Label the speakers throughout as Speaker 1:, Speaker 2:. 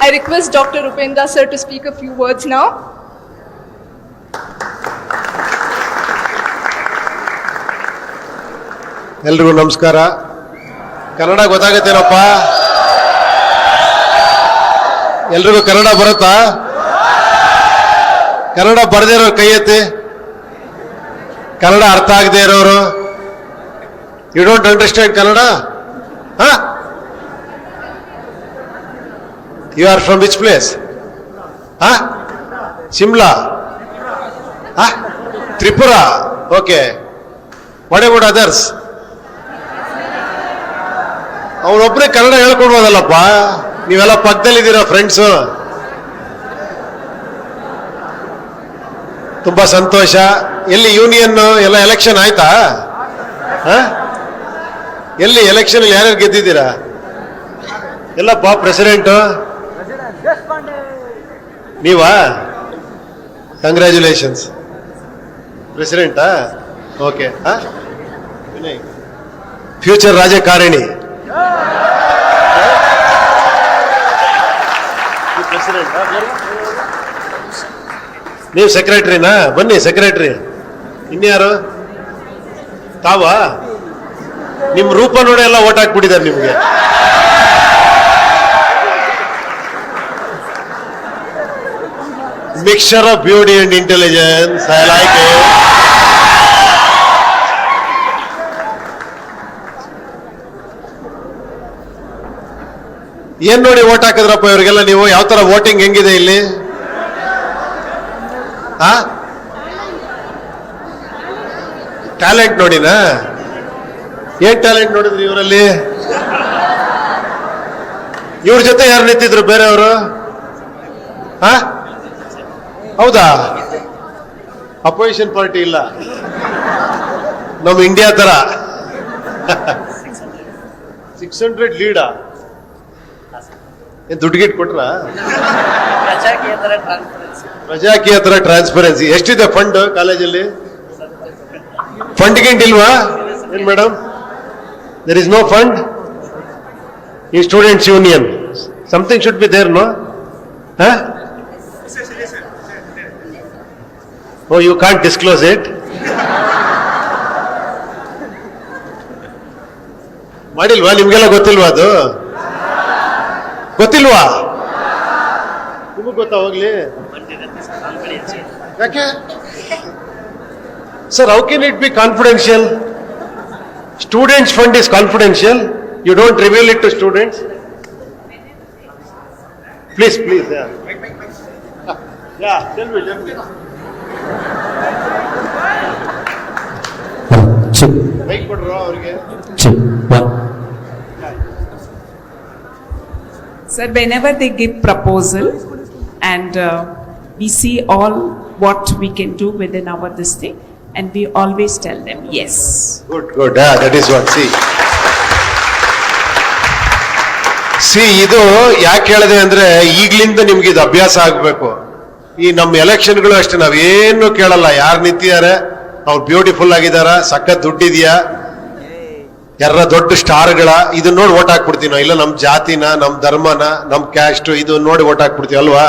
Speaker 1: I request Dr. Upendra sir to speak a few words now.
Speaker 2: ಎಲ್ರಿಗೂ ನಮಸ್ಕಾರ. ಕನ್ನಡ ಗೊತ್ತಾಗತ್ತೇನಪ್ಪ? ಎಲ್ರಿಗೂ ಕನ್ನಡ ಬರುತ್ತಾ? ಕನ್ನಡ ಬರದೇ ಇರೋರು ಕೈ ಎತ್ತಿ. ಕನ್ನಡ ಅರ್ಥ ಆಗದೆ ಇರೋರು, you don't understand Kannada? You are from which place? Shimla? Tripura? Okay. What about others? ಅವನೊಬ್ಬರೇ ಕನ್ನಡ ಹೇಳ್ಕೊಡ್ಬೋದಲ್ಲಪ್ಪ. ನೀವೆಲ್ಲ ಪಕ್ಕದಲ್ಲಿದ್ದೀರಾ ಫ್ರೆಂಡ್ಸು. ತುಂಬಾ ಸಂತೋಷ. ಎಲ್ಲಿ ಯೂನಿಯನ್ ಎಲ್ಲ ಎಲೆಕ್ಷನ್ ಆಯ್ತಾ? ಎಲ್ಲಿ ಎಲೆಕ್ಷನ್ ಯಾರ್ಯಾರು ಗೆದ್ದಿದ್ದೀರಾ? ಎಲ್ಲಪ್ಪ ಪ್ರೆಸಿಡೆಂಟ್ ನೀವಾ? ಕಂಗ್ರ್ಯಾಚುಲೇಷನ್ಸ್. ಪ್ರೆಸಿಡೆಂಟಾ? ಓಕೆ. ಫ್ಯೂಚರ್ ರಾಜಕಾರಣಿ. ನೀವು ಸೆಕ್ರೆಟರಿನಾ? ಬನ್ನಿ ಸೆಕ್ರೆಟರಿ. ಇನ್ಯಾರು? ತಾವಾ? ನಿಮ್ ರೂಪ ನೋಡಿ ಎಲ್ಲ ಓಟ್ ಹಾಕ್ಬಿಟ್ಟಿದ್ದಾರೆ ನಿಮ್ಗೆ. Mixture of beauty and intelligence. I like it. ಏನ್ ನೋಡಿ ಓಟ್ ಹಾಕಿದ್ರಪ್ಪ ಇವ್ರಿಗೆಲ್ಲ ನೀವು? ಯಾವ ತರ ವೋಟಿಂಗ್ ಹೆಂಗಿದೆ ಇಲ್ಲಿ? ಟ್ಯಾಲೆಂಟ್ ನೋಡಿನಾ? ಏನ್ ಟ್ಯಾಲೆಂಟ್ ನೋಡಿದ್ರಿ ಇವರಲ್ಲಿ? ಇವ್ರ ಜೊತೆ ಯಾರು ನಿಂತಿದ್ರು ಬೇರೆಯವರು? ಹೌದಾ? ಅಪೋಸಿಷನ್ ಪಾರ್ಟಿ ಇಲ್ಲ, ನಮ್ಮ ಇಂಡಿಯಾ ತರ. 600 ಲೀಡಾ? ಏನ್ ದುಡ್ಡು ಗಿಟ್ ಕೊಟ್ರ? ಪ್ರಜಾಕೀಯತರ ಟ್ರಾನ್ಸ್ಪರೆನ್ಸಿ. ಎಷ್ಟಿದೆ ಫಂಡ್ ಕಾಲೇಜಲ್ಲಿ? ಫಂಡ್ ಗಿಂಟ್ ಇಲ್ವಾ ಏನ್ madam? There is no fund in students union. Something should be there, no? Oh, you can't disclose it? ಮಾಡಿಲ್ವಾ? ನಿಮ್ಗೆಲ್ಲ ಗೊತ್ತಿಲ್ವಾ ಅದು? ಗೊತ್ತಿಲ್ವಾ? ನಿಮಗ್ ಗೊತ್ತಾ? ಹೋಗ್ಲಿ. ಯಾಕೆ sir? How can it be confidential? Students fund is confidential. You don't reveal it to students. Please please. Bike ಕೊಡ್ರು ಅವ್ರಿಗೆ.
Speaker 3: Sir, whenever they give proposal and we see all what we can do within our this thing, and we always tell them yes.
Speaker 2: Good, good. That is what. See, ಇದು ಯಾಕೆ ಹೇಳಿದೆ ಅಂದ್ರೆ ಈಗ್ಲಿಂದ ನಿಮ್ಗೆ ಇದು ಅಭ್ಯಾಸ ಆಗ್ಬೇಕು. ಈ ನಮ್ಮ ಎಲೆಕ್ಷನ್ಗಳು ಅಷ್ಟೇ, ನಾವೇನು ಕೇಳಲ್ಲ. ಯಾರು ನಿಂತಿದ್ದಾರೆ, ಅವ್ರು ಬ್ಯೂಟಿಫುಲ್ ಆಗಿದಾರ, ಸಖತ್ ದುಡ್ಡಿದ್ಯಾ, ಯಾರ ದೊಡ್ಡ ಸ್ಟಾರ್ಗಳ, ಇದನ್ನ ನೋಡಿ ಓಟ್ ಹಾಕ್ಬಿಡ್ತೀವಿ ನಾವು. ಇಲ್ಲ ನಮ್ ಜಾತಿನ, ನಮ್ ಧರ್ಮನ, ನಮ್ ಕ್ಯಾಸ್ಟ್, ಇದು ನೋಡಿ ಓಟ್ ಹಾಕ್ಬಿಡ್ತೀವಿ ಅಲ್ವಾ?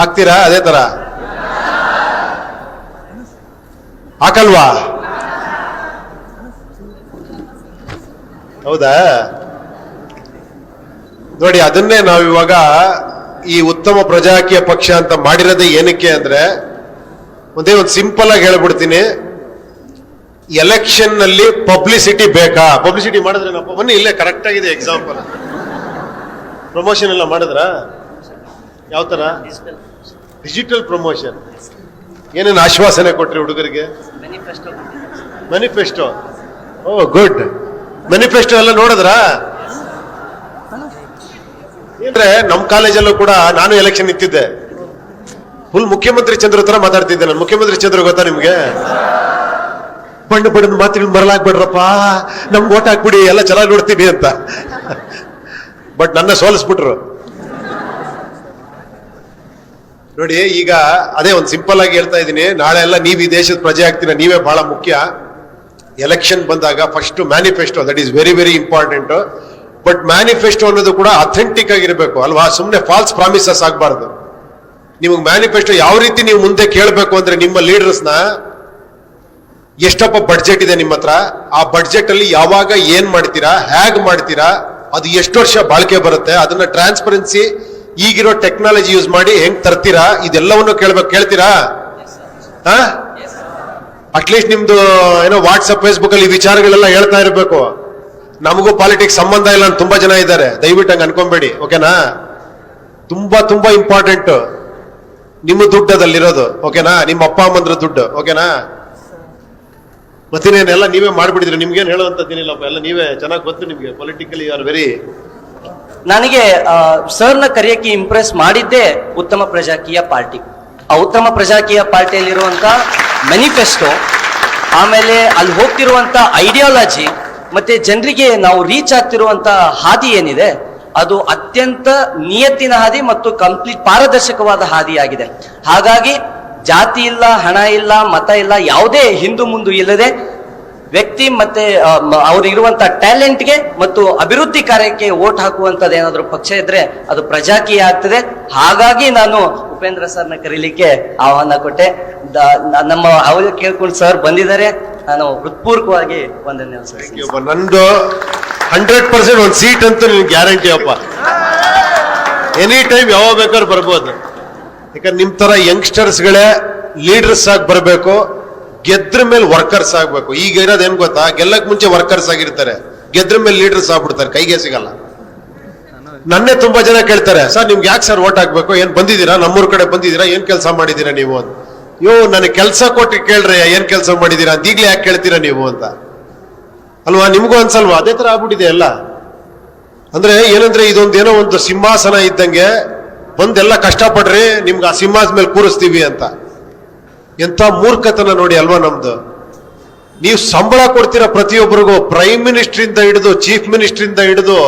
Speaker 2: ಹಾಕ್ತೀರಾ? ಅದೇ ತರ ಹಾಕಲ್ವಾ? ಹೌದಾ? ನೋಡಿ, ಅದನ್ನೇ ನಾವು ಇವಾಗ ಈ ಉತ್ತಮ ಪ್ರಜಾಕೀಯ ಪಕ್ಷ ಅಂತ ಮಾಡಿರೋದೇ ಏನಕ್ಕೆ ಅಂದ್ರೆ, ಒಂದೇ ಒಂದು ಸಿಂಪಲ್ ಆಗಿ ಹೇಳ್ಬಿಡ್ತೀನಿ. ಎಲೆಕ್ಷನ್ ನಲ್ಲಿ ಪಬ್ಲಿಸಿಟಿ ಬೇಕಾ? ಪಬ್ಲಿಸಿಟಿ ಮಾಡಿದ್ರೇನಪ್ಪ? ಬನ್ನಿ, ಇಲ್ಲೇ ಕರೆಕ್ಟ್ ಆಗಿದೆ ಎಕ್ಸಾಂಪಲ್. ಪ್ರಮೋಷನ್ ಎಲ್ಲ ಮಾಡಿದ್ರ? ಯಾವ ತರ? Digital promotion. ಏನೇನು ಆಶ್ವಾಸನೆ ಕೊಟ್ರಿ ಹುಡುಗರಿಗೆ? ಮ್ಯಾನಿಫೆಸ್ಟೋ. ಓ ಗುಡ್. ಮ್ಯಾನಿಫೆಸ್ಟೋ ಎಲ್ಲ ನೋಡಿದ್ರ? ಅಂದ್ರೆ ನಮ್ಮ ಕಾಲೇಜಲ್ಲೂ ಕೂಡ ನಾನು ಎಲೆಕ್ಷನ್ ನಿಂತಿದ್ದೆ. ಫುಲ್ ಮುಖ್ಯಮಂತ್ರಿ ಚಂದ್ರ ತರ ಮಾತಾಡ್ತಿದ್ದೆ ನಾನು. ಮುಖ್ಯಮಂತ್ರಿ ಚಂದ್ರ ಗೊತ್ತಾ ನಿಮ್ಗೆ? ಬಣ್ಣ ಬಣ್ಣದ ಮಾತುಗಳು ಬರಲಾಗ್ಬೇಡ್ರಪ್ಪ, ನಮ್ಗೆ ಓಟ್ ಹಾಕ್ಬಿಡಿ, ಎಲ್ಲ ಚೆನ್ನಾಗಿ ನೋಡ್ತೀವಿ ಅಂತ. ಬಟ್ ನನ್ನ ಸೋಲಿಸ್ಬಿಟ್ರು. ನೋಡಿ, ಈಗ ಅದೇ ಒಂದು ಸಿಂಪಲ್ ಆಗಿ ಹೇಳ್ತಾ ಇದ್ದೀನಿ. ನಾಳೆ ಎಲ್ಲ ನೀವು ಈ ದೇಶದ ಪ್ರಜೆ ಆಗ್ತೀರ, ನೀವೇ ಬಹಳ ಮುಖ್ಯ. ಎಲೆಕ್ಷನ್ ಬಂದಾಗ first manifesto, that is very very important. But manifesto ಅನ್ನೋದು ಕೂಡ ಅಥೆಂಟಿಕ್ ಆಗಿರ್ಬೇಕು ಅಲ್ವಾ, ಸುಮ್ಮನೆ ಫಾಲ್ಸ್ ಪ್ರಾಮಿಸಸ್ ಆಗಬಾರ್ದು. ನಿಮಗೆ ಮ್ಯಾನಿಫೆಸ್ಟೋ ಯಾವ ರೀತಿ ನೀವು ಮುಂದೆ ಕೇಳಬೇಕು ಅಂದ್ರೆ ನಿಮ್ಮ ಲೀಡರ್ಸ್ನ ಎಷ್ಟಪ್ಪ ಬಡ್ಜೆಟ್ ಇದೆ ನಿಮ್ಮ ಹತ್ರ, ಆ ಬಡ್ಜೆಟ್ ಅಲ್ಲಿ ಯಾವಾಗ ಏನ್ ಮಾಡ್ತೀರಾ, ಹೇಗ್ ಮಾಡ್ತೀರಾ, ಅದು ಎಷ್ಟು ವರ್ಷ ಬಾಳಿಕೆ ಬರುತ್ತೆ, ಅದನ್ನ ಟ್ರಾನ್ಸ್ಪರೆನ್ಸಿ ಈಗಿರೋ ಟೆಕ್ನಾಲಜಿ ಯೂಸ್ ಮಾಡಿ ಹೆಂಗ್ ತರ್ತೀರಾ, ಇದೆಲ್ಲವನ್ನು ಕೇಳ್ತೀರಾ? ಅಟ್ಲೀಸ್ಟ್ ನಿಮ್ದು ಏನೋ ವಾಟ್ಸಪ್ ಫೇಸ್ಬುಕ್ ಅಲ್ಲಿ ವಿಚಾರಗಳೆಲ್ಲ ಹೇಳ್ತಾ ಇರಬೇಕು. ನಮಗೂ ಪಾಲಿಟಿಕ್ಸ್ ಸಂಬಂಧ ಇಲ್ಲ ಅಂತ ತುಂಬಾ ಜನ ಇದ್ದಾರೆ, ದಯವಿಟ್ಟು ಹಂಗ ಅನ್ಕೊಂಬೇಡಿ, ಓಕೆನಾ? ತುಂಬಾ ತುಂಬಾ ಇಂಪಾರ್ಟೆಂಟ್ ನಿಮ್ಮ ದುಡ್ಡದಲ್ಲಿರೋದು, ಓಕೆನಾ? ನಿಮ್ಮ ಅಪ್ಪ ಅಮ್ಮಂದ್ರ ದುಡ್ಡು, ಓಕೆನಾ? ಮತ್ತಿನೇನೆಲ್ಲ ನೀವೇ ಮಾಡ್ಬಿಟ್ಟಿದ್ರಿ, ನಿಮ್ಗೇನು ಹೇಳುವಂತದ್ದೇನಿಲ್ಲಪ್ಪ, ಎಲ್ಲ ನೀವೇ ಚೆನ್ನಾಗಿ ಗೊತ್ತು ನಿಮ್ಗೆ. Politically are very.
Speaker 4: ನನಗೆ ಸರ್ನ ಕರೆಯಕ್ಕೆ ಇಂಪ್ರೆಸ್ ಮಾಡಿದ್ದೇ ಉತ್ತಮ ಪ್ರಜಾಕೀಯ ಪಾರ್ಟಿ. ಆ ಉತ್ತಮ ಪ್ರಜಾಕೀಯ ಪಾರ್ಟಿಯಲ್ಲಿರುವಂತ ಮ್ಯಾನಿಫೆಸ್ಟೋ, ಆಮೇಲೆ ಅಲ್ಲಿ ಹೋಗ್ತಿರುವಂತ ಐಡಿಯಾಲಜಿ, ಮತ್ತೆ ಜನರಿಗೆ ನಾವು ರೀಚ್ ಆಗ್ತಿರುವಂತ ಹಾದಿ ಏನಿದೆ ಅದು ಅತ್ಯಂತ ನಿಯತ್ತಿನ ಹಾದಿ ಮತ್ತು ಕಂಪ್ಲೀಟ್ ಪಾರದರ್ಶಕವಾದ ಹಾದಿಯಾಗಿದೆ. ಹಾಗಾಗಿ ಜಾತಿ ಇಲ್ಲ, ಹಣ ಇಲ್ಲ, ಮತ ಇಲ್ಲ, ಯಾವುದೇ ಹಿಂದು ಮುಂದು ಇಲ್ಲದೆ ವ್ಯಕ್ತಿ ಮತ್ತೆ ಅವ್ರಿಗಿರುವಂತ ಟ್ಯಾಲೆಂಟ್ಗೆ ಮತ್ತು ಅಭಿವೃದ್ಧಿ ಕಾರ್ಯಕ್ಕೆ ವೋಟ್ ಹಾಕುವಂತದ್ದು ಏನಾದ್ರು ಪಕ್ಷ ಇದ್ರೆ ಅದು ಪ್ರಜಾಕೀಯ ಆಗ್ತದೆ. ಹಾಗಾಗಿ ನಾನು ಉಪೇಂದ್ರ ಸರ್ನ ಕರೀಲಿಕ್ಕೆ ಆಹ್ವಾನ ಕೊಟ್ಟೆ. ನಮ್ಮ ಅವರು ಕೇಳ್ಕೊಂಡು ಸರ್ ಬಂದಿದ್ದಾರೆ, ನಾನು ಹೃತ್ಪೂರ್ವಕವಾಗಿ ವಂದನೆ ಸಲ್ಲಿಸ್ತೀನಿ.
Speaker 2: ನಂದು 100% ಒಂದು ಸೀಟ್ ಅಂತೂ ನಿಮ್ಗೆ ಗ್ಯಾರಂಟಿ ಅಪ್ಪ. ಎನಿ ಟೈಮ್ ಯಾವಾಗ ಬೇಕಾದ್ರೂ ಬರ್ಬೋದು. ಯಾಕಂದ್ರೆ ನಿಮ್ ತರ ಯಂಗ್ಸ್ಟರ್ಸ್ಗಳೇ ಲೀಡರ್ಸ್ ಆಗಿ ಬರಬೇಕು, ಗೆದ್ರ ಮೇಲೆ ವರ್ಕರ್ಸ್ ಆಗ್ಬೇಕು. ಈಗ ಇರೋದೇನ್ ಗೊತ್ತಾ, ಗೆಲ್ಲಕ್ ಮುಂಚೆ ವರ್ಕರ್ಸ್ ಆಗಿರ್ತಾರೆ, ಗೆದ್ರ ಮೇಲೆ ಲೀಡರ್ಸ್ ಆಗ್ಬಿಡ್ತಾರೆ, ಕೈಗೆ ಸಿಗಲ್ಲ. ನನ್ನೇ ತುಂಬಾ ಜನ ಕೇಳ್ತಾರೆ, ಸರ್ ನಿಮ್ಗೆ ಯಾಕೆ ಸರ್ ಓಟ್ ಹಾಕ್ಬೇಕು, ಏನ್ ಬಂದಿದ್ದೀರಾ, ನಮ್ಮೂರ್ ಕಡೆ ಬಂದಿದ್ದೀರಾ, ಏನ್ ಕೆಲಸ ಮಾಡಿದೀರಾ ನೀವು ಅಂತ. ನನಗೆ ಕೆಲಸ ಕೊಟ್ಟು ಕೇಳ್ರಿ ಏನ್ ಕೆಲಸ ಮಾಡಿದೀರಾ ಅಂತ, ಈಗ್ಲೇ ಯಾಕೆ ಕೇಳ್ತೀರಾ ನೀವು ಅಂತ ಅಲ್ವಾ? ನಿಮ್ಗೂ ಅನ್ಸಲ್ವಾ? ಅದೇ ತರ ಆಗ್ಬಿಟ್ಟಿದೆ ಎಲ್ಲ. ಅಂದ್ರೆ ಏನಂದ್ರೆ ಇದೊಂದೇನೋ ಒಂದು ಸಿಂಹಾಸನ ಇದ್ದಂಗೆ, ಬಂದೆಲ್ಲ ಕಷ್ಟಪಡ್ರಿ, ನಿಮ್ಗೆ ಆ ಸಿಂಹಾಸನ ಮೇಲೆ ಕೂರಿಸ್ತೀವಿ ಅಂತ. ಎಂತ ಮೂರ್ಖತನ ನೋಡಿ ಅಲ್ವಾ ನಮ್ದು. ನೀವು ಸಂಬಳ ಕೊಡ್ತೀರಾ ಪ್ರತಿಯೊಬ್ಬರಿಗೂ, ಪ್ರೈಮ್ ಮಿನಿಸ್ಟರ್ ಇಂದ ಹಿಡಿದು ಚೀಫ್ ಮಿನಿಸ್ಟರ್ ಇಂದ ಹಿಡಿದು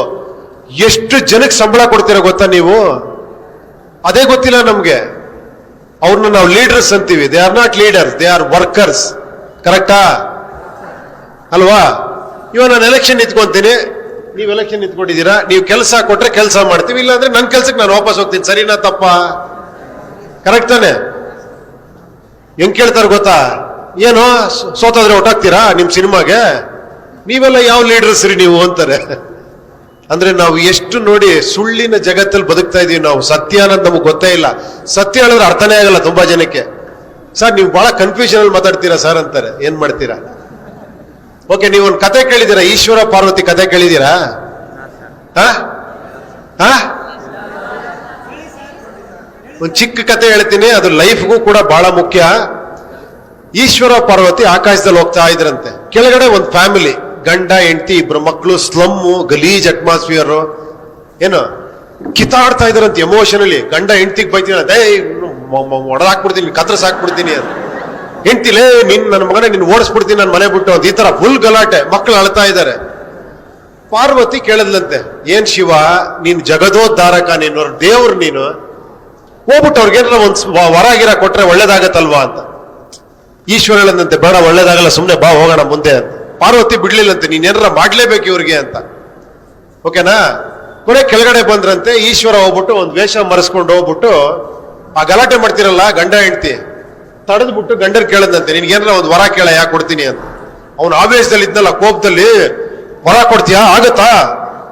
Speaker 2: ಎಷ್ಟು ಜನಕ್ಕೆ ಸಂಬಳ ಕೊಡ್ತೀರಾ ಗೊತ್ತಾ ನೀವು? ಅದೇ ಗೊತ್ತಿಲ್ಲ ನಮ್ಗೆ. ಅವ್ರನ್ನ ನಾವು ಲೀಡರ್ಸ್ ಅಂತೀವಿ. They are not leaders, they are workers. ಕರೆಕ್ಟಾ ಅಲ್ವಾ? ಇವಾಗ ನಾನು ಎಲೆಕ್ಷನ್ ನಿಂತ್ಕೊಂತೀನಿ, ನೀವು ಎಲೆಕ್ಷನ್ ನಿಂತ್ಕೊಂಡಿದ್ದೀರಾ, ನೀವು ಕೆಲಸ ಕೊಟ್ರೆ ಕೆಲಸ ಮಾಡ್ತೀವಿ, ಇಲ್ಲ ಅಂದ್ರೆ ನನ್ನ ಕೆಲ್ಸಕ್ಕೆ ನಾನು ವಾಪಸ್ ಹೋಗ್ತೀನಿ. ಸರಿನಾ ತಪ್ಪ? ಕರೆಕ್ಟ್ ತಾನೆ? ಹೆಂಗ್ ಕೇಳ್ತಾರೆ ಗೊತ್ತಾ, ಏನೋ ಸೋತಾದ್ರೆ ಒಟ್ಟಾಗ್ತೀರಾ ನಿಮ್ ಸಿನಿಮಾಗೆ, ನೀವೆಲ್ಲ ಯಾವ ಲೀಡರ್ಸ್ ರೀ ನೀವು ಅಂತಾರೆ. ಅಂದ್ರೆ ನಾವು ಎಷ್ಟು ನೋಡಿ ಸುಳ್ಳಿನ ಜಗತ್ತಲ್ಲಿ ಬದುಕ್ತಾ ಇದೀವಿ ನಾವು. ಸತ್ಯ ಅನ್ನೋದು ನಮಗೆ ಗೊತ್ತೇ ಇಲ್ಲ. ಸತ್ಯ ಹೇಳಿದ್ರೆ ಅರ್ಥನೇ ಆಗಲ್ಲ ತುಂಬಾ ಜನಕ್ಕೆ. ಸರ್ ನೀವು ಬಹಳ ಕನ್ಫ್ಯೂಷನ್ ಅಲ್ಲಿ ಮಾತಾಡ್ತೀರಾ ಸರ್ ಅಂತಾರೆ. ಏನ್ ಮಾಡ್ತೀರಾ? ಓಕೆ, ನೀವೊಂದು ಕತೆ ಕೇಳಿದ್ದೀರಾ, ಈಶ್ವರ ಪಾರ್ವತಿ ಕತೆ ಕೇಳಿದ್ದೀರಾ? ಒಂದು ಚಿಕ್ಕ ಕತೆ ಹೇಳ್ತೀನಿ, ಅದು ಲೈಫ್ಗೂ ಕೂಡ ಬಹಳ ಮುಖ್ಯ. ಈಶ್ವರ ಪಾರ್ವತಿ ಆಕಾಶದಲ್ಲಿ ಹೋಗ್ತಾ ಇದ್ರಂತೆ. ಕೆಳಗಡೆ ಒಂದು ಫ್ಯಾಮಿಲಿ, ಗಂಡ ಹೆಂಡತಿ, ಇಬ್ರು ಮಕ್ಕಳು, ಸ್ಲಮ್ಮು, ಗಲೀಜ್ ಅಟ್ಮಾಸ್ಫಿಯರ್, ಏನು ಕಿತ್ತಾಡ್ತಾ ಇದ್ರಂತೆ ಎಮೋಷನಲಿ. ಗಂಡ ಹೆಂಡತಿಗೆ ಬೈತೀನಿ, ಅದೇ ಹೊಡೆದಾಕ್ಬಿಡ್ತೀನಿ, ಕತ್ರಸಾಕ್ಬಿಡ್ತೀನಿ ಅಂತ. ಹೆಂಡ್ತಿಲೇ ನನ್ನ ಮಗನೇ ನಿನ್ನ ಓಡಿಸ್ಬಿಡ್ತೀನಿ ನನ್ನ ಮನೆ ಬಿಟ್ಟು ಅಂತ. ಈ ತರ ಫುಲ್ ಗಲಾಟೆ, ಮಕ್ಕಳು ಅಳ್ತಾ ಇದ್ದಾರೆ. ಪಾರ್ವತಿ ಕೇಳದ್ಲಂತೆ, ಏನ್ ಶಿವ ನೀನ್ ಜಗದೋದ್ಧಾರಕ, ನೀನು ದೇವ್ರು, ನೀನು ಹೋಗ್ಬಿಟ್ಟು ಅವ್ರಿಗೇನಾರ ಒಂದ್ ವರಾಗಿರ ಕೊಟ್ರೆ ಒಳ್ಳೇದಾಗತ್ತಲ್ವಾ ಅಂತ. ಈಶ್ವರ ಹೇಳದಂತೆ, ಬೇಡ ಒಳ್ಳೇದಾಗಲ್ಲ, ಸುಮ್ನೆ ಬಾ ಹೋಗೋಣ ಮುಂದೆ ಅಂತ. ಪಾರ್ವತಿ ಬಿಡ್ಲಿಲ್ಲಂತೆ, ನೀನ್ ಏನಾರ ಮಾಡ್ಲೇಬೇಕು ಇವ್ರಿಗೆ ಅಂತ. ಓಕೆನಾ? ಕೊನೆ ಕೆಳಗಡೆ ಬಂದ್ರಂತೆ. ಈಶ್ವರ ಹೋಗ್ಬಿಟ್ಟು ಒಂದ್ ವೇಷ ಮರೆಸ್ಕೊಂಡು ಹೋಗ್ಬಿಟ್ಟು ಆ ಗಲಾಟೆ ಮಾಡ್ತಿರಲ್ಲ ಗಂಡ ಹೆಂಡತಿ, ತಡೆದ್ಬಿಟ್ಟು ಗಂಡರ್ ಕೇಳದಂತೆ, ನಿನ್ಗೇನಾರ ಒಂದು ವರ ಕೇಳ, ಯಾಕೆ ಕೊಡ್ತೀನಿ ಅಂತ. ಅವ್ನ ಆವೇಶದಲ್ಲಿ ಇದ್ನಲ್ಲ, ಕೋಪದಲ್ಲಿ, ವರ ಕೊಡ್ತೀಯಾ, ಆಗತ್ತಾ,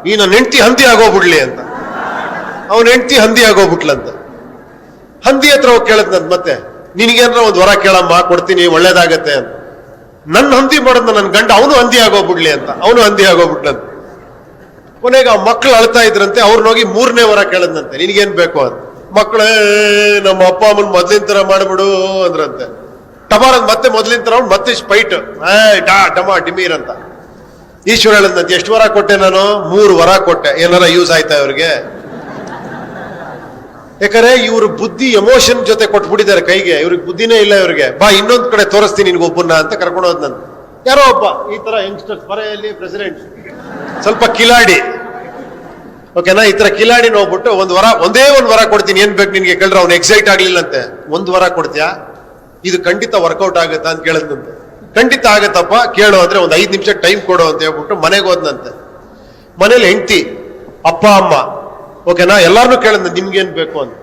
Speaker 2: ಈ ನನ್ನ ಹೆಂಡತಿ ಹಂದಿ ಆಗೋಗ್ಬಿಡ್ಲಿ ಅಂತ. ಅವನ ಹೆಂಡತಿ ಹಂದಿ ಆಗೋಗ್ಬಿಟ್ಲಂತ. ಹಂದಿ ಹತ್ರ ಹೋಗಿ ಕೇಳದ್ನಂತ, ಮತ್ತೆ ನಿನ್ಗೇನಾರ ಒಂದು ವರ ಕೇಳಮ್ಮ, ಕೊಡ್ತೀನಿ, ಒಳ್ಳೇದಾಗತ್ತೆ ಅಂತ. ನನ್ನ ಹಂದಿ ಮಾಡೋದ್ನ ನನ್ನ ಗಂಡ ಅವನು ಹಂದಿ ಆಗೋಗ್ಬಿಡ್ಲಿ ಅಂತ, ಅವನು ಹಂದಿ ಆಗೋಗ್ಬಿಟ್ಲಂತ. ಕೊನೆಗೆ ಆ ಮಕ್ಳು ಅಳ್ತಾ ಇದ್ರಂತೆ, ಅವ್ರನ್ನೋಗಿ 3ನೇ ವರ ಕೇಳದ್ನಂತೆ, ನಿನ್ಗೇನ್ ಬೇಕು ಅಂತ. ಮಕ್ಕಳೇ ನಮ್ಮ ಅಪ್ಪ ಅಮ್ಮನ್ ಮೊದ್ಲಿನ ತರ ಮಾಡ್ಬಿಡು ಅಂದ್ರಂತೆ. ಟಮಾರ್ ಮತ್ತೆ ಮೊದ್ಲಿನ ತರ ಮತ್ತೆ ಸ್ಪೈಟ್, ಡಮಾ ಡಿಮೀರ್ ಅಂತ. ಈಶ್ವರ ಹೇಳದಂತೆ, ಎಷ್ಟು ವರ ಕೊಟ್ಟೆ ನಾನು? 3 ವರ ಕೊಟ್ಟೆ. ಏನಾರ ಯೂಸ್ ಆಯ್ತಾ ಇವ್ರಿಗೆ? ಯಾಕಂದ್ರೆ ಇವ್ರು ಬುದ್ಧಿ ಎಮೋಷನ್ ಜೊತೆ ಕೊಟ್ಬಿಟ್ಟಿದ್ದಾರೆ ಕೈಗೆ, ಇವ್ರಿಗೆ ಬುದ್ಧಿನೇ ಇಲ್ಲ ಇವ್ರಿಗೆ. ಬಾ ಇನ್ನೊಂದ್ ಕಡೆ ತೋರಿಸ್ತೀನಿ ನಿನ್ಗೊಬ್ಬನ್ನ ಅಂತ ಕರ್ಕೊಂಡು ಹೋದ್. ನನ್ ಯಾರೋ ಒಬ್ಬ ಈ ತರ ಯಂಗ್ಸ್ಟರ್ಸ್ ಬರೆಯಲ್ಲಿ ಪ್ರೆಸಿಡೆಂಟ್, ಸ್ವಲ್ಪ ಕಿಲಾಡಿ, ಓಕೆನಾ, ಈ ತರ ಕಿಲಾಡಿ ನೋಡ್ಬಿಟ್ಟು ಒಂದೇ ಒಂದು ವರ ಕೊಡ್ತೀನಿ, ಏನ್ ಬೇಕು ನಿನ್ಗೆ ಕೇಳಿದ್ರೆ ಅವ್ನು ಎಕ್ಸೈಟ್ ಆಗ್ಲಿಲ್ಲಂತೆ. 1 ವರ ಕೊಡ್ತೀಯಾ, ಇದು ಖಂಡಿತ ವರ್ಕೌಟ್ ಆಗತ್ತಾ ಅಂತ ಕೇಳದ್ನಂತೆ. ಖಂಡಿತ ಆಗತ್ತಪ್ಪ, ಕೇಳು ಅಂದ್ರೆ ಒಂದು 5 ನಿಮಿಷ ಟೈಮ್ ಕೊಡು ಅಂತ ಹೇಳ್ಬಿಟ್ಟು ಮನೆಗೆ ಹೋದ್ನಂತೆ. ಮನೇಲಿ ಹೆಂಡತಿ ಅಪ್ಪ ಅಮ್ಮ, ಓಕೆನಾ, ಎಲ್ಲಾರನ್ನೂ ಕೇಳಿದ ನಿಮ್ಗೇನ್ ಬೇಕು ಅಂತ.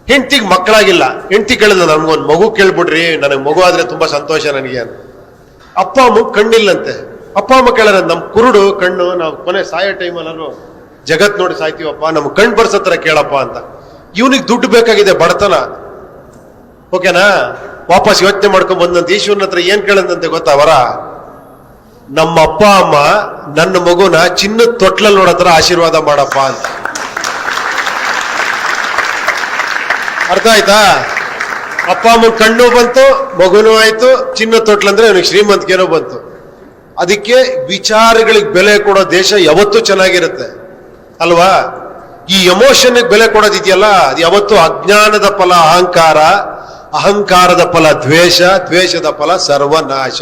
Speaker 2: ಹೆಂಡತಿಗೆ ಮಕ್ಕಳಾಗಿಲ್ಲ, ಹೆಂಡತಿ ಕೇಳಿದ ನನ್ಗೊಂದು ಮಗು ಕೇಳ್ಬಿಡ್ರಿ, ನನಗೆ ಮಗು ಆದ್ರೆ ತುಂಬಾ ಸಂತೋಷ ನನಗೆ ಅಂತ. ಅಪ್ಪ ಅಮ್ಮ ಕಣ್ಣಿಲ್ಲಂತೆ, ಅಪ್ಪ ಅಮ್ಮ ಕೇಳೋಣ, ನಮ್ ಕುರುಡು ಕಣ್ಣು, ನಾವು ಕೊನೆ ಸಾಯೋ ಟೈಮಲ್ಲೂ ಜಗತ್ ನೋಡಿ ಸಾಯ್ತೀವಪ್ಪ, ನಮ್ ಕಣ್ ಬರ್ಸತ್ರ ಕೇಳಪ್ಪ ಅಂತ. ಇವನಿಗೆ ದುಡ್ಡು ಬೇಕಾಗಿದೆ, ಬಡತನ, ಓಕೆನಾ, ವಾಪಸ್ ಯೋಚನೆ ಮಾಡ್ಕೊಂಡ್ ಬಂದಂತ ಈಶ್ವರನ ಹತ್ರ ಏನ್ ಕೇಳದಂತೆ ಗೊತ್ತಾ ವರ, ನಮ್ಮ ಅಪ್ಪ ಅಮ್ಮ ನನ್ನ ಮಗುನ ಚಿನ್ನದ ತೊಟ್ಲಲ್ಲಿ ನೋಡತ್ರ ಆಶೀರ್ವಾದ ಮಾಡಪ್ಪ ಅಂತ. ಅರ್ಥ ಆಯ್ತಾ? ಅಪ್ಪ ಅಮ್ಮನ ಕಣ್ಣು ಬಂತು, ಮಗುನೂ ಆಯ್ತು, ಚಿನ್ನದ ತೊಟ್ಲಂದ್ರೆ ಅವನಿಗೆ ಶ್ರೀಮಂತಿಕೆನೋ ಬಂತು. ಅದಕ್ಕೆ ವಿಚಾರಗಳಿಗೆ ಬೆಲೆ ಕೊಡೋ ದೇಶ ಯಾವತ್ತೂ ಚೆನ್ನಾಗಿರುತ್ತೆ ಅಲ್ವಾ? ಈ ಎಮೋಷನ್ ಬೆಲೆ ಕೊಡೋದಿದೆಯಲ್ಲ, ಅದು ಯಾವತ್ತೂ ಅಜ್ಞಾನದ ಫಲ ಅಹಂಕಾರ, ಅಹಂಕಾರದ ಫಲ ದ್ವೇಷ, ದ್ವೇಷದ ಫಲ ಸರ್ವನಾಶ.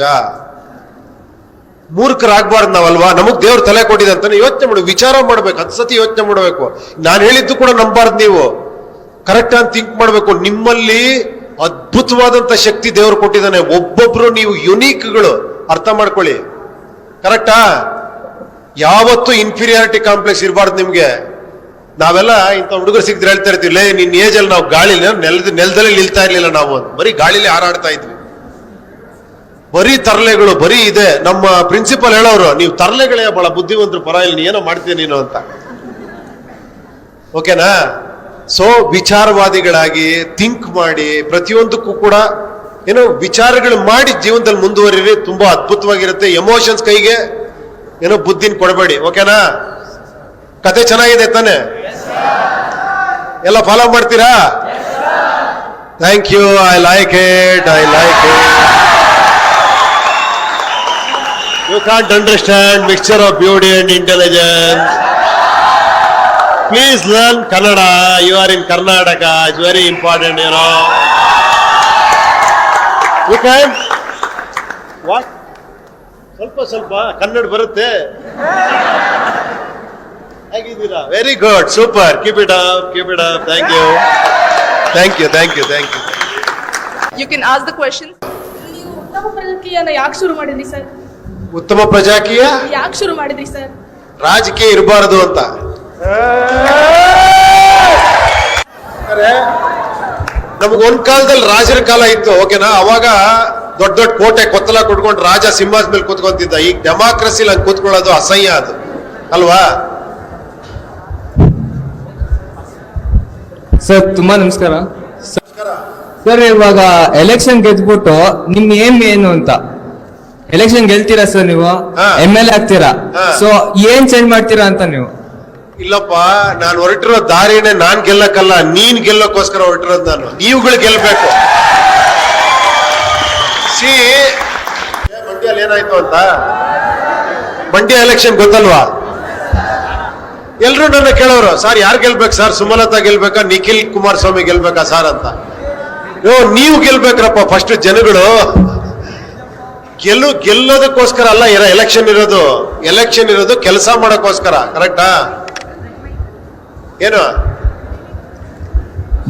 Speaker 2: ಮೂರ್ಖರಾಗ್ಬಾರ್ದು ನಾವಲ್ವಾ? ನಮಗ್ ದೇವ್ರ ತಲೆ ಕೊಟ್ಟಿದೆ ಅಂತಾನೆ ಯೋಚನೆ ಮಾಡ್ಬೇಕು, ವಿಚಾರ ಮಾಡ್ಬೇಕು, 10 ಸತಿ ಯೋಚನೆ ಮಾಡ್ಬೇಕು. ನಾನು ಹೇಳಿದ್ದು ಕೂಡ ನಂಬಾರ್ದು ನೀವು, ಕರೆಕ್ಟ್ ಅಂತ ಥಿಂಕ್ ಮಾಡ್ಬೇಕು. ನಿಮ್ಮಲ್ಲಿ ಅದ್ಭುತವಾದಂತ ಶಕ್ತಿ ದೇವ್ರು ಕೊಟ್ಟಿದ್ದಾನೆ, ಒಬ್ಬೊಬ್ರು ನೀವು ಯುನೀಕ್ಗಳು, ಅರ್ಥ ಮಾಡ್ಕೊಳ್ಳಿ. ಕರೆಕ್ಟಾ? ಯಾವತ್ತೂ ಇನ್ಫೀರಿಯಾರಿಟಿ ಕಾಂಪ್ಲೆಕ್ಸ್ ಇರಬಾರ್ದು ನಿಮ್ಗೆ. ನಾವೆಲ್ಲ ಇಂಥ ಹುಡುಗರು ಸಿಕ್ಕಿದ್ರೆ ಹೇಳ್ತಾ ಇರ್ತೀವಿ, ಲೇ ನಿನ್ನ ಏಜಲ್ಲಿ ನಾವು ಗಾಳಿಲಿ ನೆಲದಲ್ಲಿ ನಿಲ್ತಾ ಇರ್ಲಿಲ್ಲ, ನಾವು ಬರೀ ಗಾಳಿಲಿ ಹಾರಾಡ್ತಾ ಇದ್ವಿ, ಬರೀ ತರಲೆಗಳು, ಬರೀ ಇದೆ. ನಮ್ಮ ಪ್ರಿನ್ಸಿಪಲ್ ಹೇಳೋರು, ನೀವು ತರಲೆಗಳೇ ಬಹಳ ಬುದ್ಧಿವಂತರು, ಪರವಾಗಿಲ್ಲ, ನೀ ಏನೋ ಮಾಡ್ತೀಯ ನೀನು ಅಂತ. ಓಕೆನಾ? ಸೊ ವಿಚಾರವಾದಿಗಳಾಗಿ ಥಿಂಕ್ ಮಾಡಿ, ಪ್ರತಿಯೊಂದಕ್ಕೂ ಕೂಡ ಏನೋ ವಿಚಾರಗಳು ಮಾಡಿ ಜೀವನದಲ್ಲಿ ಮುಂದುವರಿರಿ, ತುಂಬಾ ಅದ್ಭುತವಾಗಿರುತ್ತೆ. ಎಮೋಷನ್ಸ್ ಕೈಗೆ ಏನೋ ಬುದ್ಧಿನ ಕೊಡಬೇಡಿ, ಓಕೆನಾ? ಕತೆ ಚೆನ್ನಾಗಿದೆ ತಾನೆ? ಎಲ್ಲ ಫಾಲೋ ಮಾಡ್ತೀರಾ? Thank you, I like it. You can't understand mixture of beauty and intelligence. Please learn Kannada. You are in Karnataka. It's very important, you know. You can? What? ಸ್ವಲ್ಪ ಕನ್ನಡ ಬರುತ್ತೆ? ಹೇಗಿದ್ದೀರಾ? Very good, super, keep it up. Thank you.
Speaker 1: You can ask the question.
Speaker 5: ನೀವು ಉತ್ತಮ ಪ್ರಜಾಕೀಯನ ಯಾಕೆ ಶುರು ಮಾಡಿದ್ರಿ sir?
Speaker 2: ಉತ್ತಮ ಪ್ರಜಾಕೀಯ
Speaker 5: ಯಾಕೆ ಶುರು ಮಾಡಿದ್ರಿ ಸರ್?
Speaker 2: ರಾಜಕೀಯ ಇರಬಾರದು ಅಂತ. ನಮಗೊಂದ್ ಕಾಲದಲ್ಲಿ ರಾಜರ ಕಾಲ ಇತ್ತು, ಓಕೆನಾ? ಅವಾಗ ದೊಡ್ಡ ದೊಡ್ಡ ಕೋಟೆ ಕೊತ್ತಲ ಕುಟ್ಕೊಂಡು ರಾಜ ಸಿಂಹಾಸ ಮೇಲೆ ಕೂತ್ಕೊಂತಿದ್ದ. ಈಗ ಡೆಮಾಕ್ರಸಿ ಹಂಗೆ ಕೂತ್ಕೊಳ್ಳೋದು ಅಸಹ್ಯ, ಅದು ಅಲ್ವಾ?
Speaker 6: ಸರ್ ತುಂಬಾ ನಮಸ್ಕಾರ ಸರ್. ಇವಾಗ ಎಲೆಕ್ಷನ್ ಗೆದ್ಬಿಟ್ಟು ನಿಮ್ ಏಮ್ ಏನು ಅಂತ? ಎಲೆಕ್ಷನ್ ಗೆಲ್ತೀರಾ ಸರ್ ನೀವು,
Speaker 2: ಹಾ.
Speaker 6: MLA ಆಗ್ತೀರಾ,
Speaker 2: ಹಾ.
Speaker 6: ಸೊ ಏನ್ ಚೇಂಜ್ ಮಾಡ್ತೀರಾ ಅಂತ ನೀವು?
Speaker 2: ಇಲ್ಲಪ್ಪ, ನಾನು ಹೊರಟಿರೋ ದಾರಿನೇ ನಾನ್ ಗೆಲ್ಲಕ್ಕಲ್ಲ, ನೀನ್ ಗೆಲ್ಲಕ್ಕೋಸ್ಕರ ಹೊರಟಿರೋದು ನಾನು. ನೀವುಗಳು ಗೆಲ್ಬೇಕು. ಮಂಡ್ಯಲ್ಲಿ ಏನಾಯ್ತು ಅಂತ? ಮಂಡ್ಯ ಎಲೆಕ್ಷನ್ ಗೊತ್ತಲ್ವಾ? ಎಲ್ರು ನನ್ನ ಕೇಳೋರು, ಸರ್ ಯಾರು ಗೆಲ್ಬೇಕು ಸರ್? ಸುಮಲತಾ ಗೆಲ್ಬೇಕಾ, ನಿಖಿಲ್ ಕುಮಾರಸ್ವಾಮಿ ಗೆಲ್ಬೇಕಾ ಸರ್ ಅಂತ. ನೀವು ಗೆಲ್ಬೇಕ್ರಪ್ಪ ಫಸ್ಟ್. ಜನಗಳು ಗೆಲ್ಲೋದಕ್ಕೋಸ್ಕರ ಅಲ್ಲ ಎಲೆಕ್ಷನ್ ಇರೋದು ಕೆಲಸ ಮಾಡೋಕ್ಕೋಸ್ಕರ. ಕರೆಕ್ಟಾ? ಏನು?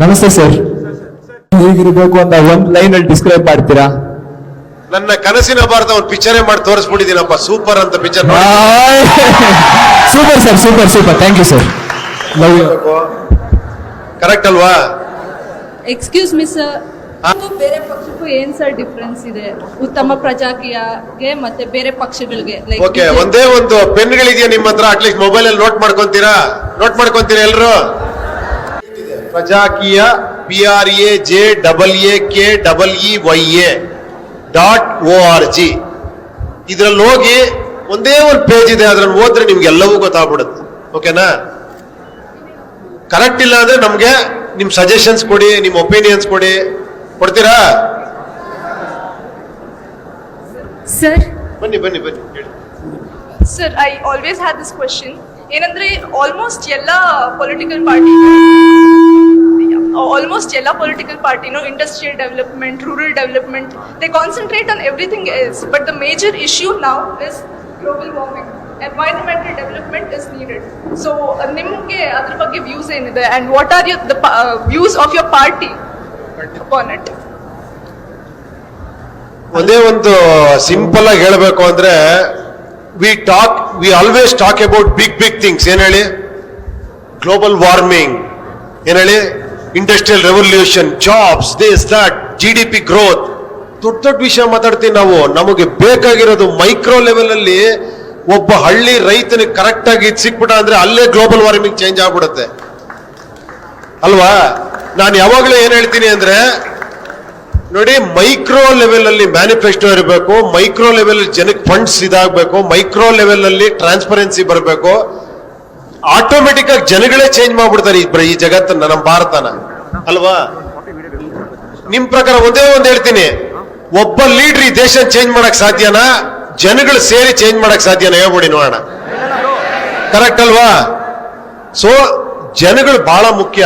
Speaker 6: ನಮಸ್ತೆ ಸರ್. ಹೀಗಿರ್ಬೇಕು ಅಂತ ಒಂದ್ ಲೈನ್ ಅಲ್ಲಿ ಡಿಸ್ಕ್ರೈಬ್ ಮಾಡ್ತೀರಾ?
Speaker 2: ನನ್ನ ಕನಸಿನ ಭಾರತ ಒಂದು ಪಿಕ್ಚರೇ ಮಾಡಿ ತೋರಿಸ್ಬಿಟ್ಟಿದ್ದೀನಪ್ಪ, ಸೂಪರ್ ಅಂತ picture.
Speaker 6: Super sir, super. Thank you sir. Love you.
Speaker 2: Correct ಅಲ್ವಾ?
Speaker 1: ಎಕ್ಸ್ಕ್ಯೂಸ್ ಮಿ ಸರ್, ಬೇರೆ ಪಕ್ಷಕ್ಕೂ ಏನ್ ಸರ್ ಡಿಫ್ರೆನ್ಸ್ ಇದೆ? ಉತ್ತಮ ಪ್ರಜಾಕೀಯಗೆ ಮತ್ತೆ ಬೇರೆ ಪಕ್ಷಗಳಿಗೆ
Speaker 2: ಓಕೆ, ಒಂದೇ ಒಂದು ಪೆನ್ಗಳಿದೆಯಾ ನಿಮ್ಮ ಹತ್ರ? ಅಟ್ಲೀಸ್ಟ್ ಮೊಬೈಲ್ ಅಲ್ಲಿ ನೋಟ್ ಮಾಡ್ಕೊಂತೀರಾ ಎಲ್ರು? ಪ್ರಜಾಕೀಯ PRAJAKEEYA.org ಇದ್ರಲ್ಲಿ ಹೋಗಿ ಒಂದೇ ಒಂದು ಪೇಜ್ ಇದೆ, ಅದ್ರಲ್ಲಿ ಹೋದ್ರೆ ನಿಮ್ಗೆ ಎಲ್ಲವೂ ಗೊತ್ತಾಗ್ಬಿಡುತ್ತೆ. ಓಕೆನಾ? ಕರೆಕ್ಟ್ ಇಲ್ಲ ಅಂದ್ರೆ ನಮ್ಗೆ ನಿಮ್ ಸಜೆಷನ್ಸ್ ಕೊಡಿ, ನಿಮ್ ಒಪಿನಿಯನ್ಸ್ ಕೊಡ್ತೀರಾ?
Speaker 1: ಸರ್
Speaker 2: ಬನ್ನಿ ಹೇಳಿ.
Speaker 1: Sir, I always had this question. ಏನಂದ್ರೆ ಆಲ್ಮೋಸ್ಟ್ ಎಲ್ಲ ಪೊಲಿಟಿಕಲ್ ಪಾರ್ಟಿನೂ industrial development, rural development, they concentrate on everything else. But the major issue now is global warming. Environmental development is needed. So ನಿಮಗೆ ಅದ್ರ ಬಗ್ಗೆ views ಏನಿದೆ, and what are the views of your party upon it?
Speaker 2: ಒಂದೇ ಒಂದು simple ಆಗಿ ಹೇಳಬೇಕು ಅಂದ್ರೆ, we always talk about big things. ಏನ್ ಹೇಳಿ? ಗ್ಲೋಬಲ್ ವಾರ್ಮಿಂಗ್, ಏನ್ ಹೇಳಿ, industrial revolution, jobs, this that, GDP growth, ದೊಡ್ಡ ದೊಡ್ಡ ವಿಷಯ ಮಾತಾಡ್ತೀವಿ ನಾವು. ನಮಗೆ ಬೇಕಾಗಿರೋದು ಮೈಕ್ರೋ ಲೆವೆಲ್ ಅಲ್ಲಿ ಒಬ್ಬ ಹಳ್ಳಿ ರೈತನಿಗೆ ಕರೆಕ್ಟ್ ಆಗಿ ಸಿಕ್ಬಿಟ್ಟ ಅಂದ್ರೆ ಅಲ್ಲೇ ಗ್ಲೋಬಲ್ ವಾರ್ಮಿಂಗ್ ಚೇಂಜ್ ಆಗ್ಬಿಡುತ್ತೆ ಅಲ್ವಾ? ನಾನು ಯಾವಾಗಲೂ ಏನ್ ಹೇಳ್ತೀನಿ ಅಂದ್ರೆ, ನೋಡಿ, ಮೈಕ್ರೋ ಲೆವೆಲ್ ಅಲ್ಲಿ ಮ್ಯಾನಿಫೆಸ್ಟೋ ಇರಬೇಕು, ಮೈಕ್ರೋ ಲೆವೆಲ್ ಜನಕ್ಕೆ ಫಂಡ್ಸ್ ಇದಾಗಬೇಕು, ಮೈಕ್ರೋ ಲೆವೆಲ್ ಅಲ್ಲಿ ಟ್ರಾನ್ಸ್ಪರೆನ್ಸಿ ಬರಬೇಕು. ಆಟೋಮೆಟಿಕ್ ಆಗಿ ಜನಗಳೇ ಚೇಂಜ್ ಮಾಡ್ಬಿಡ್ತಾರೆ ಈ ಜಗತ್ತನ್ನ, ನಮ್ಮ ಭಾರತನ, ಅಲ್ವಾ? ನಿಮ್ ಪ್ರಕಾರ ಒಂದೇ ಒಂದ್ ಹೇಳ್ತೀನಿ, ಒಬ್ಬ ಲೀಡರ್ ಈ ದೇಶ ಚೇಂಜ್ ಮಾಡಕ್ ಸಾಧ್ಯನಾ? ಜನಗಳು ಸೇರಿ ಚೇಂಜ್ ಮಾಡಕ್ ಸಾಧ್ಯನಾ? ಹೇಳ್ಬಿಡಿ ನೋಡೋಣ. ಕರೆಕ್ಟ್ ಅಲ್ವಾ? ಸೊ ಜನಗಳು ಬಹಳ ಮುಖ್ಯ.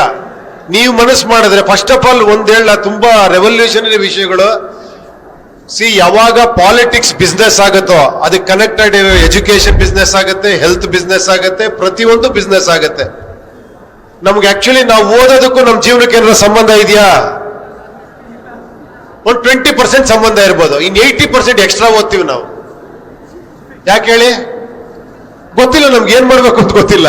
Speaker 2: ನೀವು ಮನಸ್ಸು ಮಾಡಿದ್ರೆ, ಫಸ್ಟ್ ಆಫ್ ಆಲ್ ಒಂದ್ ಹೇಳ, ತುಂಬಾ ರೆವಲ್ಯೂಷನರಿ ವಿಷಯಗಳು. ಯಾವಾಗ ಪಾಲಿಟಿಕ್ಸ್ ಬಿಸ್ನೆಸ್ ಆಗುತ್ತೋ ಅದಕ್ಕೆ ಕನೆಕ್ಟೆಡ್ ಇರೋ ಎಜುಕೇಶನ್ ಬಿಸ್ನೆಸ್ ಆಗುತ್ತೆ, ಹೆಲ್ತ್ ಬಿಸ್ನೆಸ್ ಆಗುತ್ತೆ, ಪ್ರತಿಯೊಂದು ಬಿಸ್ನೆಸ್ ಆಗುತ್ತೆ. ನಮ್ಗೆ ಆಕ್ಚುಲಿ ನಾವು ಓದೋದಕ್ಕೂ ನಮ್ಮ ಜೀವನಕ್ಕೆ ಏನಾರ ಸಂಬಂಧ ಇದೆಯಾ? ಒಂದು 20% ಸಂಬಂಧ ಇರ್ಬೋದು, ಇನ್ನು 80% ಎಕ್ಸ್ಟ್ರಾ ಓದ್ತೀವಿ ನಾವು. ಯಾಕೆ ಹೇಳಿ? ಗೊತ್ತಿಲ್ಲ, ನಮ್ಗೆ ಏನ್ ಮಾಡ್ಬೇಕು ಅಂತ ಗೊತ್ತಿಲ್ಲ.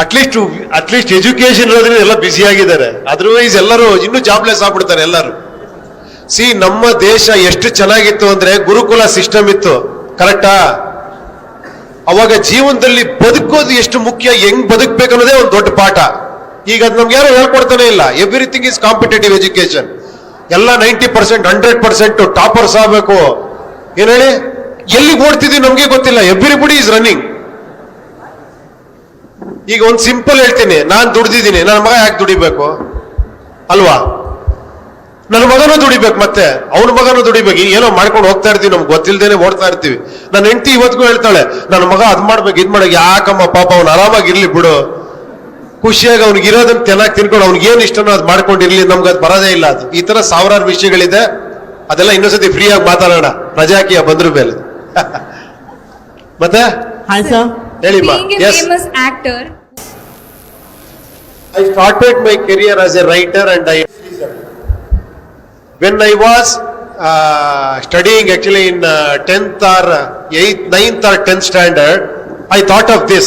Speaker 2: ಅಟ್ಲೀಸ್ಟ್ ಎಜುಕೇಶನ್ ಇರೋದ್ರಿಂದ ಎಲ್ಲ ಬ್ಯುಸಿ ಆಗಿದ್ದಾರೆ. ಅದರ್ವೈಸ್ ಎಲ್ಲರೂ ಇನ್ನೂ ಜಾಬ್ಲೆಸ್ ಆಗ್ಬಿಡ್ತಾರೆ ಎಲ್ಲರೂ. ನಮ್ಮ ದೇಶ ಎಷ್ಟು ಚೆನ್ನಾಗಿತ್ತು ಅಂದ್ರೆ ಗುರುಕುಲ ಸಿಸ್ಟಮ್ ಇತ್ತು, ಕರೆಕ್ಟಾ? ಅವಾಗ ಜೀವನದಲ್ಲಿ ಬದುಕೋದು ಎಷ್ಟು ಮುಖ್ಯ, ಹೆಂಗ್ ಬದುಕಬೇಕು ಅನ್ನೋದೇ ಒಂದು ದೊಡ್ಡ ಪಾಠ. ಈಗ ಅದು ನಮ್ಗೆ ಯಾರು ಹೇಳ್ಕೊಡ್ತಾನೆ ಇಲ್ಲ. Everything is competitive education. ಎಲ್ಲ 90%, 100% ಟಾಪರ್ಸ್ ಆಗಬೇಕು. ಏನ್ ಹೇಳಿ, ಎಲ್ಲಿ ಓಡ್ತಿದ್ವಿ ನಮ್ಗೆ ಗೊತ್ತಿಲ್ಲ. Everybody is running. ಈಗ ಒಂದು ಸಿಂಪಲ್ ಹೇಳ್ತೀನಿ, ನಾನು ದುಡ್ದಿದ್ದೀನಿ, ನನ್ನ ಮಗ ಯಾಕೆ ದುಡಿಬೇಕು? ಅಲ್ವಾ? ನನ್ನ ಮಗನೂ ದುಡಿಬೇಕು, ಮತ್ತೆ ಅವನ ಮಗನೂ ದುಡಿಬೇಕು. ಏನೋ ಮಾಡ್ಕೊಂಡು ಹೋಗ್ತಾ ಇರ್ತೀವಿ, ನಮ್ಗೆ ಗೊತ್ತಿಲ್ದೇನೆ ಓಡ್ತಾ ಇರ್ತೀವಿ. ನನ್ನ ಹೆಂಡತಿ ಇವತ್ತಿಗೂ ಹೇಳ್ತಾಳೆ, ನನ್ನ ಮಗ ಅದ್ ಮಾಡ್ಬೇಕು, ಇದ್ ಮಾಡಕ್, ಯಾಕಮ್ಮ ಪಾಪ ಅವ್ನು ಆರಾಮಾಗಿರ್ಲಿ ಬಿಡು, ಖುಷಿಯಾಗಿ ಅವ್ನಿಗೆ ಇರೋದನ್ನ ಚೆನ್ನಾಗಿ ತಿನ್ಕೊಂಡು ಅವ್ನಿಗೆ ಏನ್ ಇಷ್ಟನೋ ಅದು ಮಾಡ್ಕೊಂಡಿರ್ಲಿ, ನಮ್ಗೆ ಅದು ಬರೋದೇ ಇಲ್ಲ. ಅದು ಈ ತರ ಸಾವಿರಾರು ವಿಷಯಗಳಿದೆ. ಅದೆಲ್ಲ ಇನ್ನೊಂದ್ಸತಿ ಫ್ರೀ ಆಗಿ ಮಾತಾಡೋಣ ಪ್ರಜಾಕೀಯ ಬಂದ್ರ ಮೇಲೆ. ಮತ್ತೆ ಹೇಳಿಮ್ಮ.
Speaker 7: Being a famous actor,
Speaker 2: I started my career as a writer and when I was studying actually in 10th or 8th, 9th or 10th standard, I thought of this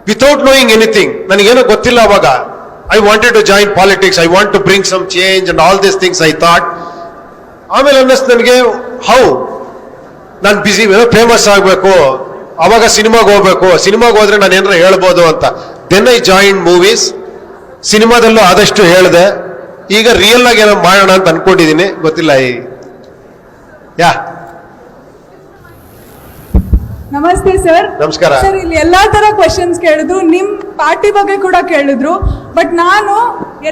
Speaker 2: without knowing anything. ನನಗೇನೋ ಗೊತ್ತಿಲ್ಲ ಅವಾಗ. I wanted to join politics, I want to bring some change and all these things I thought. ಆಮೇಲೆ ಅನ್ನಿಸ್ತು ನನಗೆ, how ನಾನು ಬಿಸಿ famous ಆಗಬೇಕು, ಅವಾಗ ಸಿನಿಮಾಗೆ ಹೋಗ್ಬೇಕು, ಸಿನಿಮಾಗೆ ಹೋದ್ರೆ ನಾನು ಏನಾರ ಹೇಳ್ಬೋದು ಅಂತ. Then I join movies. ಸಿನಿಮಾದಲ್ಲೂ ಆದಷ್ಟು ಹೇಳಿದೆ. ಈಗ ರಿಯಲ್ ಆಗಿ ಏನೋ ಮಾಡೋಣ ಅಂತ ಅನ್ಕೊಂಡಿದ್ದೀನಿ, ಗೊತ್ತಿಲ್ಲ. ಯಾ
Speaker 8: ನಮಸ್ತೆ ಸರ್.
Speaker 2: ನಮಸ್ಕಾರ
Speaker 8: ಸರ್, ಇಲ್ಲಿ ಎಲ್ಲಾ ತರ ಕ್ವೆಶನ್ಸ್ ಕೇಳಿದ್ರು, ನಿಮ್ ಪಾರ್ಟಿ ಬಗ್ಗೆ ಕೂಡ ಕೇಳಿದ್ರು. ಬಟ್ ನಾನು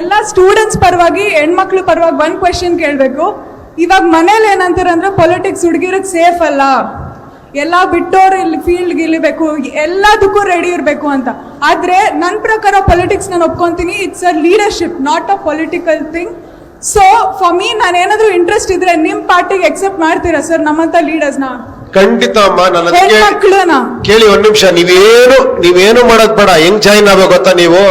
Speaker 8: ಎಲ್ಲಾ ಸ್ಟೂಡೆಂಟ್ಸ್ ಪರವಾಗಿ, ಹೆಣ್ಮಕ್ಳು ಪರವಾಗಿ ಒಂದ್ ಕ್ವೆಶನ್ ಕೇಳ್ಬೇಕು. ಇವಾಗ ಮನೇಲಿ ಏನಂತಾರೆ ಅಂದ್ರೆ, ಪೊಲಿಟಿಕ್ಸ್ ಹುಡುಗಿರಿಗೆ ಸೇಫ್ ಅಲ್ಲ, ಎಲ್ಲ ಬಿಟ್ಟೋರು ಇಲ್ಲಿ ಫೀಲ್ಡ್ ಇಳಿಬೇಕು, ಎಲ್ಲದಕ್ಕೂ ರೆಡಿ ಇರಬೇಕು ಅಂತ. ಆದ್ರೆ ನನ್ನ ಪ್ರಕಾರ ಪೊಲಿಟಿಕ್ಸ್ ನಾನು ಒಪ್ಕೊಂತೀನಿ, it's a leadership, not a political thing. So for me, ನಾನು ಏನಾದ್ರು ಇಂಟ್ರೆಸ್ಟ್ ಇದ್ರೆ ನಿಮ್ ಪಾರ್ಟಿಗೆ ಎಕ್ಸೆಪ್ಟ್ ಮಾಡ್ತೀರಾ ಸರ್ ನಮ್ಮಂತ ಲೀಡರ್ಸ್ನ?
Speaker 2: ಖಂಡಿತ ಅಮ್ಮ. ನನ್ನ
Speaker 8: ಹೆಣ್ಮಕ್ಳನ್ನ
Speaker 2: ಕೇಳಿ ಒಂದ್ ನಿಮಿಷ. ನೀವೇನು ಮಾಡೋದ್ ಬೇಡ. ಹೆಂಗ್ ಜಾಯಿನ್ ಆಗೋ ಗೊತ್ತಾ ನೀವು?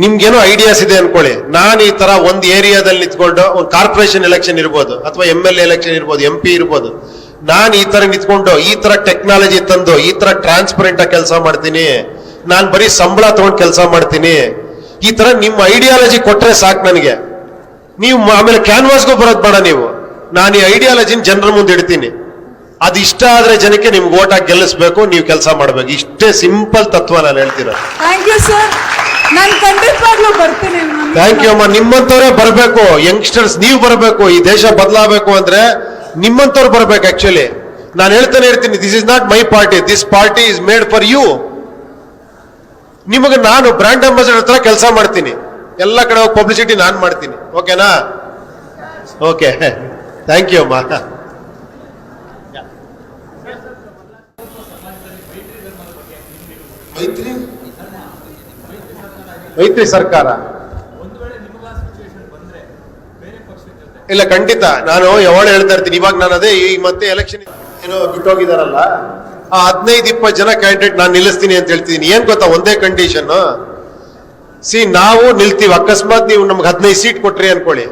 Speaker 2: ನಿಮ್ಗೇನೋ ಐಡಿಯಾಸ್ ಇದೆ ಅನ್ಕೊಳ್ಳಿ. ನಾನು ಈ ತರ ಒಂದು ಏರಿಯಾದಲ್ಲಿ ನಿಂತ್ಕೊಂಡು, ಒಂದು ಕಾರ್ಪೊರೇಷನ್ ಎಲೆಕ್ಷನ್ ಇರ್ಬೋದು, ಅಥವಾ MLA ಎಲೆಕ್ಷನ್ ಇರ್ಬೋದು, MP ಇರ್ಬೋದು, ನಾನು ಈ ತರ ನಿಂತ್ಕೊಂಡು ಈ ತರ ಟೆಕ್ನಾಲಜಿ ತಂದು ಈ ತರ ಟ್ರಾನ್ಸ್ಪರೆಂಟ್ ಆಗಿ ಕೆಲಸ ಮಾಡ್ತೀನಿ, ನಾನು ಬರೀ ಸಂಬಳ ತಗೊಂಡು ಕೆಲಸ ಮಾಡ್ತೀನಿ, ಈ ತರ ನಿಮ್ಮ ಐಡಿಯಾಲಜಿ ಕೊಟ್ರೆ ಸಾಕು ನನಗೆ. ನೀವು ಆಮೇಲೆ ಕ್ಯಾನ್ವಾಸ್ಗೂ ಬರೋದ್ ಬೇಡ ನೀವು. ನಾನು ಈ ಐಡಿಯಾಲಜಿನ ಜನರ ಮುಂದೆ ಇಡ್ತೀನಿ. ಅದು ಇಷ್ಟ ಆದ್ರೆ ಜನಕ್ಕೆ ನಿಮ್ಗೆ ಓಟ್ ಹಾಕಿ ಗೆಲ್ಲಿಸ್ಬೇಕು, ನೀವು ಕೆಲಸ ಮಾಡ್ಬೇಕು. ಇಷ್ಟೇ ಸಿಂಪಲ್ ತತ್ವ ನಾನು ಹೇಳ್ತೀರಾ.
Speaker 8: Thank you sir. ನಾನು ಖಂಡಿತವಾಗ್ಲೂ ಬರ್ತೀನಿ.
Speaker 2: ಥ್ಯಾಂಕ್ ಯು ಅಮ್ಮ. ನಿಮ್ಮಂತವ್ರೆ ಬರಬೇಕು, ಯಂಗ್ಸ್ಟರ್ಸ್ ನೀವು ಬರಬೇಕು. ಈ ದೇಶ ಬದಲಾಗಬೇಕು ಅಂದ್ರೆ ನಿಮ್ಮಂತವ್ರು ಬರ್ಬೇಕು. ಆಕ್ಚುಲಿ ನಾನು ಹೇಳ್ತಾನೆ ಇರ್ತೀನಿ, this is not my party, this party is made for you. ನಿಮಗೆ ನಾನು ಬ್ರ್ಯಾಂಡ್ ಅಂಬಾಸಿಡರ್ ಹತ್ರ ಕೆಲಸ ಮಾಡ್ತೀನಿ, ಎಲ್ಲ ಕಡೆ ಹೋಗಿ ಪಬ್ಲಿಸಿಟಿ ನಾನು ಮಾಡ್ತೀನಿ. ಓಕೆನಾ? ಓಕೆ, ಥ್ಯಾಂಕ್ ಯು ಅಮ್ಮ. ಮೈತ್ರಿ ಸರ್ಕಾರ ಇಲ್ಲ, ಖಂಡಿತ. ನಾನು ಯಾವಾಗ ಹೇಳ್ತಾ ಇರ್ತೀನಿ, ಇವಾಗ ನಾನು ಅದೇ ಈ ಮತ್ತೆ ಎಲೆಕ್ಷನ್ ಏನೋ ಬಿಟ್ಟೋಗಿದಾರಲ್ಲ, ಆ 15-20 ಜನ ಕ್ಯಾಂಡಿಡೇಟ್ ನಾನು ನಿಲ್ಲಿಸ್ತೀನಿ ಅಂತ ಹೇಳ್ತಿದ್ದೀನಿ. ಏನ್ ಗೊತ್ತಾ, ಒಂದೇ ಕಂಡೀಷನ್. ನಾವು ನಿಲ್ತೀವಿ. ಅಕಸ್ಮಾತ್ ನೀವು ನಮ್ಗೆ 15 ಸೀಟ್ ಕೊಟ್ರಿ ಅನ್ಕೊಳ್ಳಿ,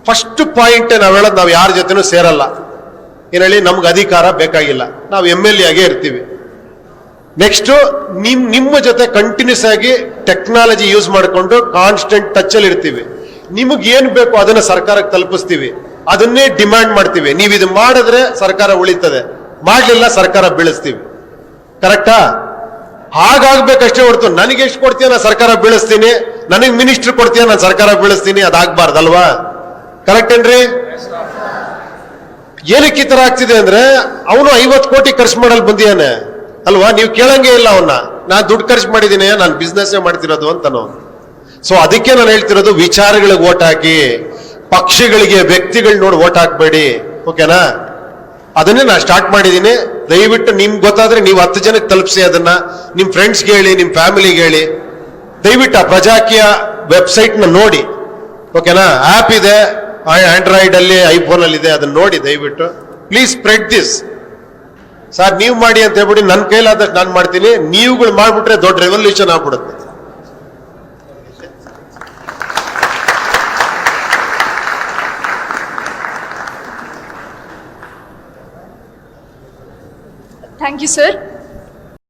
Speaker 2: ಫಸ್ಟ್ ಪಾಯಿಂಟ್ ನಾವ್ ಹೇಳೋದು, ನಾವು ಯಾರ ಜೊತೆನೂ ಸೇರಲ್ಲ. ಏನ್ ಹೇಳಿ, ನಮ್ಗೆ ಅಧಿಕಾರ ಬೇಕಾಗಿಲ್ಲ, ನಾವು MLA ಆಗೇ ಇರ್ತೀವಿ. ನೆಕ್ಸ್ಟ್ ನಿಮ್ಮ ಜೊತೆ ಕಂಟಿನ್ಯೂಸ್ ಆಗಿ ಟೆಕ್ನಾಲಜಿ ಯೂಸ್ ಮಾಡಿಕೊಂಡು ಕಾನ್ಸ್ಟೆಂಟ್ ಟಚ್ ಅಲ್ಲಿ ಇರ್ತೀವಿ. ನಿಮಗೆ ಏನ್ ಬೇಕು ಅದನ್ನ ಸರ್ಕಾರಕ್ಕೆ ತಲುಪಿಸ್ತೀವಿ, ಅದನ್ನೇ ಡಿಮ್ಯಾಂಡ್ ಮಾಡ್ತೀವಿ. ನೀವು ಇದು ಮಾಡಿದ್ರೆ ಸರ್ಕಾರ ಉಳಿತದೆ, ಮಾಡ್ಲಿಲ್ಲ ಸರ್ಕಾರ ಬೀಳಿಸ್ತೀವಿ. ಕರೆಕ್ಟಾ? ಹಾಗಾಗ್ಬೇಕಷ್ಟೇ ಹೊರತು ನನಗೆ ಎಷ್ಟು ಕೊಡ್ತೀಯ ನಾನು ಸರ್ಕಾರ ಬೀಳಿಸ್ತೀನಿ, ನನಗೆ ಮಿನಿಸ್ಟರ್ ಕೊಡ್ತೀಯ ನಾನು ಸರ್ಕಾರ ಬೀಳಿಸ್ತೀನಿ, ಅದಾಗಬಾರ್ದಲ್ವಾ? ಕರೆಕ್ಟ್ ಏನ್ರಿ? ಏನಕ್ಕೆ ಈ ತರ ಆಗ್ತಿದೆ ಅಂದ್ರೆ ಅವನು 50 ಕೋಟಿ ಖರ್ಚು ಮಾಡಲ್ ಬಂದಿಯಾನೆ ಅಲ್ವಾ? ನೀವು ಕೇಳಂಗೆ ಇಲ್ಲ ಅವನ್ನ, ನಾನು ದುಡ್ಡು ಖರ್ಚು ಮಾಡಿದ್ದೀನಿ, ನಾನು ಬಿಸ್ನೆಸ್ ಮಾಡ್ತಿರೋದು ಅಂತಾನು. ಸೊ ಅದಕ್ಕೆ ನಾನು ಹೇಳ್ತಿರೋದು, ವಿಚಾರಗಳಿಗೆ ಓಟ್ ಹಾಕಿ, ಪಕ್ಷಗಳಿಗೆ ವ್ಯಕ್ತಿಗಳು ನೋಡಿ ಓಟ್ ಹಾಕ್ಬೇಡಿ. ಓಕೆನಾ? ಅದನ್ನೇ ನಾನು ಸ್ಟಾರ್ಟ್ ಮಾಡಿದ್ದೀನಿ. ದಯವಿಟ್ಟು ನಿಮ್ಗೆ ಗೊತ್ತಾದ್ರೆ ನೀವು 10 ಜನಕ್ಕೆ ತಲುಪಿಸಿ, ಅದನ್ನ ನಿಮ್ ಫ್ರೆಂಡ್ಸ್ಗೆ ಹೇಳಿ, ನಿಮ್ ಫ್ಯಾಮಿಲಿಗೆ ಹೇಳಿ. ದಯವಿಟ್ಟು ಆ ಪ್ರಜಾಕೀಯ ವೆಬ್ಸೈಟ್ ನ ನೋಡಿ. ಓಕೆನಾ? ಆಪ್ ಇದೆ, ಆಂಡ್ರಾಯ್ಡ್ ಅಲ್ಲಿ, ಐಫೋನ್ ಅಲ್ಲಿ ಇದೆ, ಅದನ್ನ ನೋಡಿ ದಯವಿಟ್ಟು. Please spread this. ಸರ್ ನೀವು ಮಾಡಿ ಅಂತ ಹೇಳ್ಬಿಡಿ, ನನ್ನ ಕೈಲಾದಷ್ಟು ನಾನು ಮಾಡ್ತೀನಿ. ನೀವುಗಳು ಮಾಡ್ಬಿಟ್ರೆ ದೊಡ್ಡ ರೆವಲ್ಯೂಷನ್ ಆಗ್ಬಿಡುತ್ತೆ.
Speaker 1: Thank you, sir.